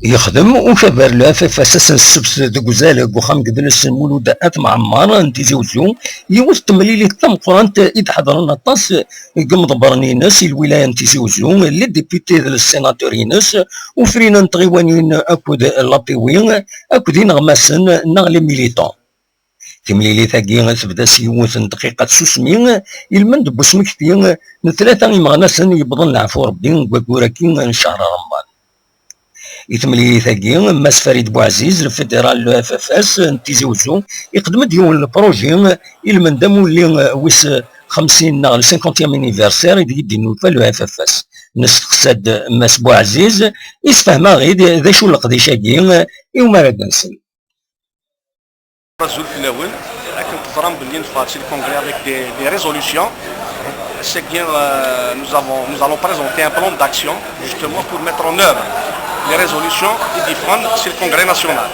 يخدم وكبر له في فاساس السبت دكوزال وخام قدلس مولودات معمر انتي زوجو يوث تمليلي تم قرانت إذ حضرنا طاس قمض برنينس الولاية انتي زوجو اللي ديبيتي السيناتورينس وفرينا نتغيوانين اكود لابيوين اكودين غماسن نغلي ميليتون تمليلي ثاقي تبدا سيوث دقيقة سوسمين المند بوسمكتين نثلاثة يمغناسن يبضن العفو ربي وكوراكين شهر رمضان يتملي ثاقي ماس فريد بوعزيز الفيدرال لو اف اف اس نتيزي وزو يقدم ديون البروجي المندم اللي ويس 50 ناغ 50 انيفرسير يدي نوفا لو اف اف اس نسقساد ماس بوعزيز يسفهم غير ذا شو القضيشاكي يوم راه نسل الرجل الاول لكن تظرم باللي نفاتي الكونغري افيك دي ريزولوسيون. C'est bien, nous allons présenter un plan d'action justement pour mettre en œuvre les résolutions et défendre sur le Congrès national.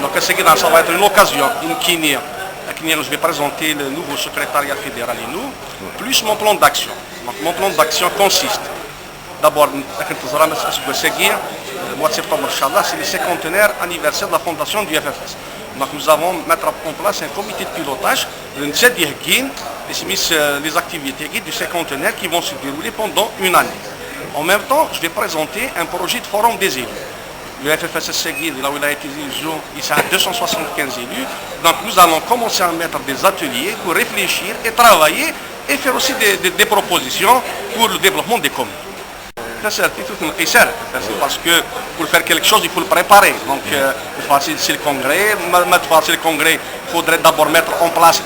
Donc ça va être une occasion, une kinia. Je vais présenter le nouveau secrétariat fédéral et nous, plus mon plan d'action. Donc mon plan d'action consiste, d'abord, le mois de septembre, c'est le 50e anniversaire de la fondation du FFS. Donc nous allons mettre en place un comité de pilotage, les activités du cinquantenaire qui vont se dérouler pendant une année. En même temps, je vais présenter un projet de forum des élus. Le FFS Seguir, là où il a été élu, il a 275 élus. Donc nous allons commencer à mettre des ateliers pour réfléchir et travailler et faire aussi des propositions pour le développement des communes. Parce que pour faire quelque chose, il faut le préparer. Donc, c'est le congrès. Le congrès, il faudrait d'abord mettre en place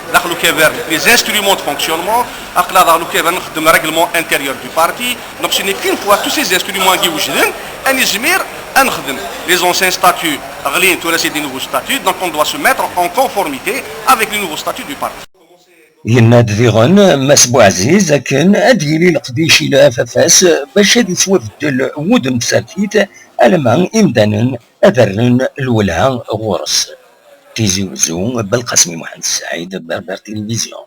les instruments de fonctionnement, le règlement intérieur du parti. Donc, ce n'est qu'une fois tous ces instruments qui les anciens statuts, des nouveaux statuts. Donc, on doit se mettre en conformité avec les nouveaux statuts du parti. يناد ذيغن ماس بوعزيز لكن اديلي القديشي لا ففاس باش هادي توفد ود مساتيت المان امدانا اذرن الولها غورس تيزي وزو بالقاسمي محمد السعيد بربر تلفزيون.